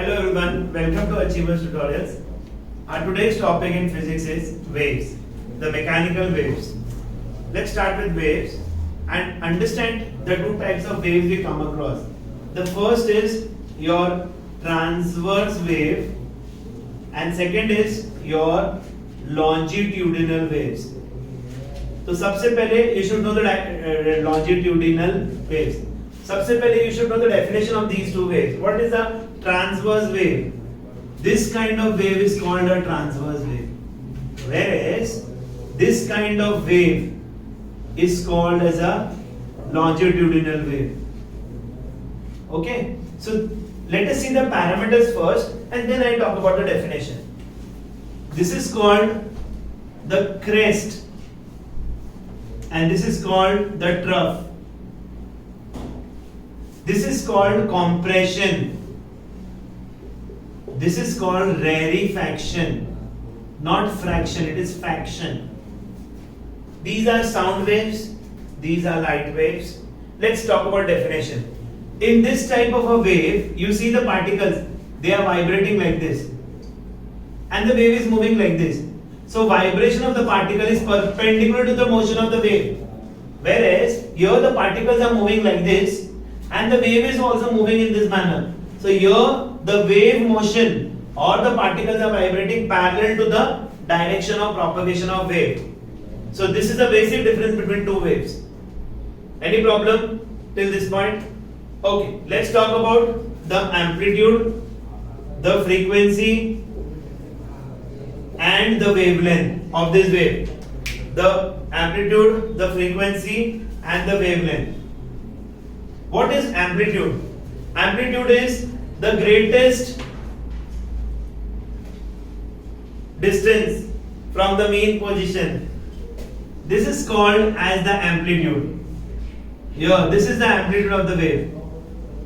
Hello everyone, welcome to Achievers Tutorials. Our today's topic in physics is waves, the mechanical waves. Let's start with waves and understand the two types of waves we come across. The first is your transverse wave and second is your longitudinal waves. तो सबसे पहले you should know the longitudinal waves. सबसे पहले you should know the definition of these two waves. What is a transverse wave? This kind of wave is called a transverse wave, whereas this kind of wave is called as a longitudinal wave. Okay, so let us see the parameters first and then I talk about the definition. This is called the crest and this is called the trough. This is called compression. This is called rarefaction, not fraction, it is faction. These are sound waves, these are light waves. Let's talk about definition. In this type of a wave, you see the particles, they are vibrating like this. And the wave is moving like this. So vibration of the particle is perpendicular to the motion of the wave. Whereas here the particles are moving like this and the wave is also moving in this manner. So here the wave motion or the particles are vibrating parallel to the direction of propagation of wave. So this is the basic difference between two waves. Any problem till this point? Okay, let's talk about the amplitude, the frequency and the wavelength of this wave. The amplitude, the frequency and the wavelength. What is amplitude? Amplitude is the greatest distance from the mean position. This is called as the amplitude. Here, this is the amplitude of the wave.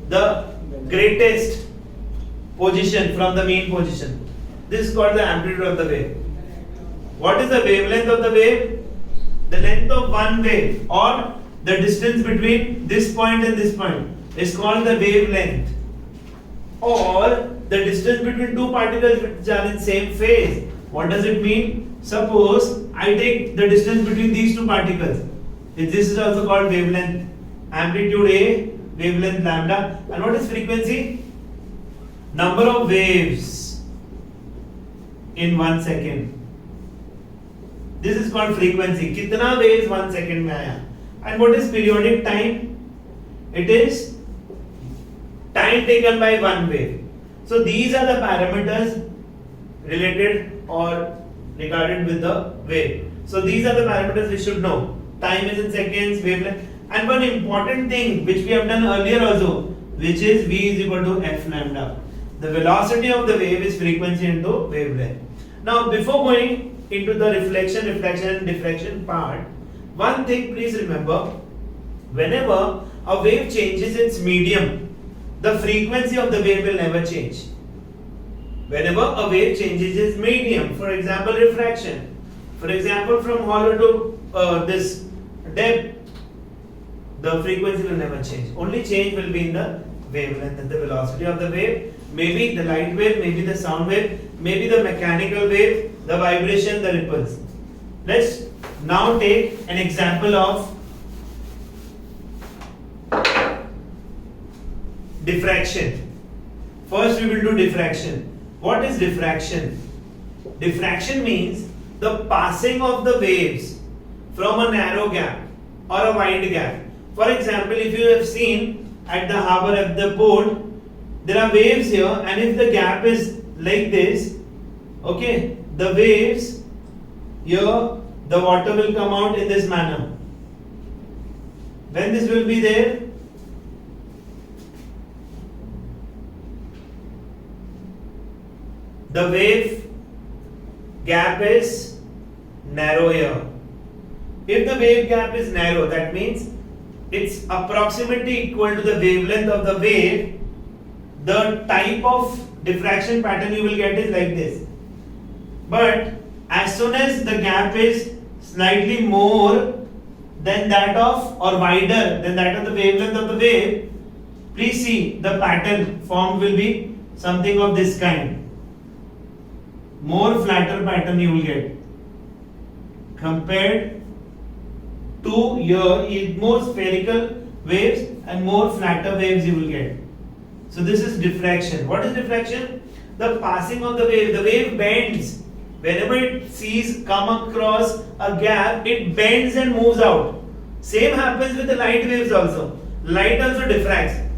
The greatest position from the mean position. This is called the amplitude of the wave. What is the wavelength of the wave? The length of one wave or the distance between this point and this point is called the wavelength, or the distance between two particles which are in same phase. What does it mean? Suppose I take the distance between these two particles. This is also called wavelength. Amplitude A, wavelength lambda. And what is frequency? Number of waves in 1 second. This is called frequency. Kitna waves 1 second mein aaya. And what is periodic time? It is time taken by one wave. So these are the parameters related or regarded with the wave. So these are the parameters we should know. Time is in seconds, wavelength. And one important thing which we have done earlier also, which is V is equal to F lambda. The velocity of the wave is frequency into wavelength. Now before going into the reflection and diffraction part, one thing please remember, whenever a wave changes its medium, the frequency of the wave will never change. Whenever a wave changes its medium, for example refraction, for example from hollow to this depth, the frequency will never change. Only change will be in the wavelength and the velocity of the wave. Maybe the light wave, maybe the sound wave, maybe the mechanical wave, the vibration, the ripples. Let's now take an example of diffraction. First we will do diffraction. What is diffraction? Diffraction means the passing of the waves from a narrow gap or a wide gap. For example, if you have seen at the harbor at the port, there are waves here and if the gap is like this, okay, the waves here, the water will come out in this manner. When this will be there, the wave gap is narrow here. If the wave gap is narrow, that means it's approximately equal to the wavelength of the wave. The type of diffraction pattern you will get is like this. But as soon as the gap is slightly more than that of or wider than that of the wavelength of the wave, please see the pattern formed will be something of this kind. More flatter pattern you will get compared to here, more spherical waves and more flatter waves you will get. So this is diffraction. What is diffraction? The passing of the wave. The wave bends. Whenever it sees come across a gap, it bends and moves out. Same happens with the light waves also. Light also diffracts.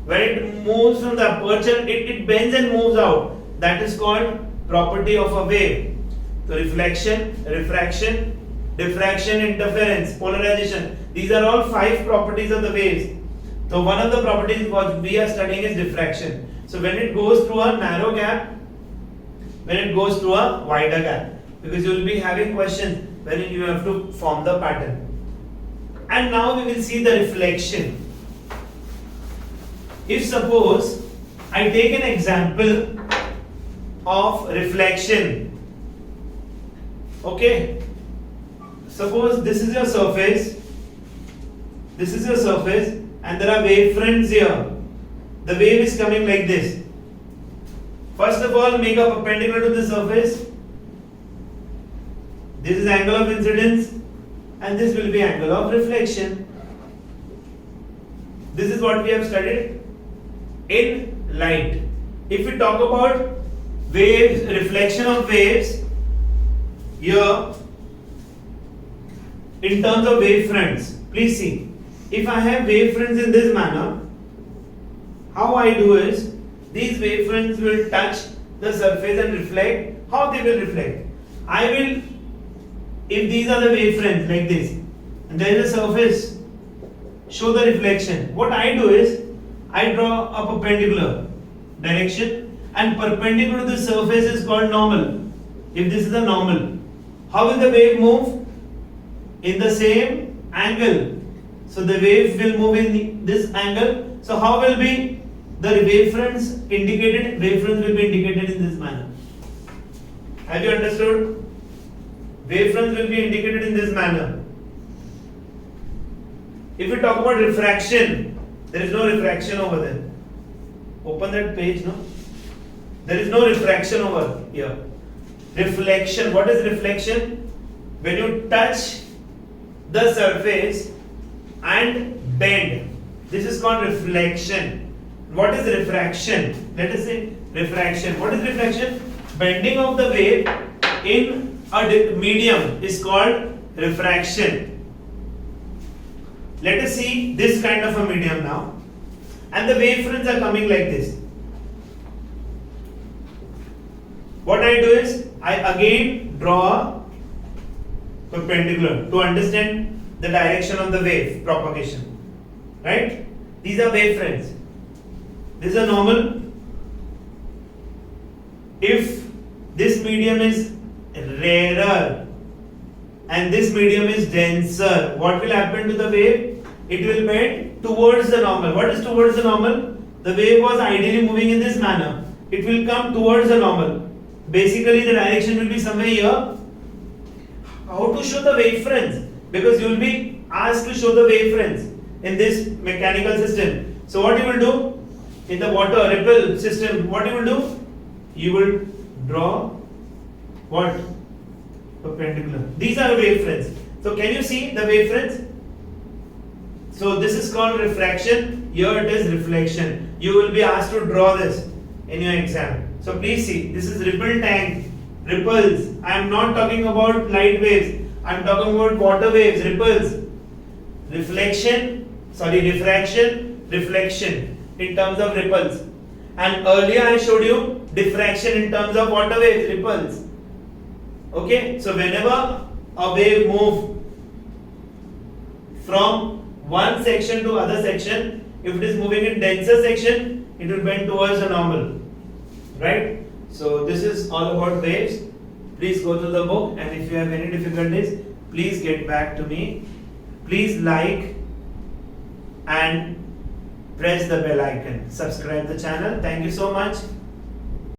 When it moves from the aperture, it bends and moves out. That is called property of a wave. So reflection, refraction, diffraction, interference, polarization. These are all 5 properties of the waves. So one of the properties what we are studying is diffraction. So when it goes through a narrow gap, when it goes through a wider gap, because you will be having questions when you have to form the pattern. And now we will see the reflection. If suppose I take an example of reflection, okay, suppose this is your surface, and there are wave fronts here. The wave is coming like this. First of all, make a perpendicular to the surface. This is angle of incidence and this will be angle of reflection. This is what we have studied in light. If we talk about waves, reflection of waves here in terms of wave fronts, please see. If I have wave fronts in this manner, how I do is these wave fronts will touch the surface and reflect. How they will reflect? I will, if these are the wave fronts like this, and there is a surface, show the reflection. What I do is I draw a perpendicular direction, and perpendicular to the surface is called normal. If this is a normal, how will the wave move? In the same angle. So the wave will move in this angle. So how will be the wave fronts indicated? Wave fronts will be indicated in this manner. Have you understood? Wave fronts will be indicated in this manner. If we talk about refraction, there is no refraction over there. Open that page, no? There is no refraction over here. Reflection. What is reflection? When you touch the surface and bend. This is called reflection. What is refraction? Let us say refraction. What is refraction? Bending of the wave in a medium is called refraction. Let us see this kind of a medium now. And the wave fronts are coming like this. What I do is I again draw a perpendicular to understand the direction of the wave propagation. Right? These are wave fronts. This is a normal. If this medium is rarer and this medium is denser, what will happen to the wave? It will bend towards the normal. What is towards the normal? The wave was ideally moving in this manner. It will come towards the normal. Basically, the direction will be somewhere here. How to show the wave fronts? Because you will be asked to show the wave fronts in this mechanical system. So what you will do? In the water ripple system, what you will do? You will draw what? Perpendicular. These are wave fronts. So can you see the wave fronts? So this is called refraction. Here it is reflection. You will be asked to draw this in your exam. So please see, this is ripple tank, ripples. I am not talking about light waves. I am talking about water waves, ripples. Refraction, reflection in terms of ripples. And earlier I showed you diffraction in terms of water waves, ripples. Okay, so whenever a wave moves from one section to other section, if it is moving in denser section, it will bend towards the normal. Right? So this is all about waves. Please go to the book, and if you have any difficulties, please get back to me. Please like and press the bell icon. Subscribe the channel. Thank you so much.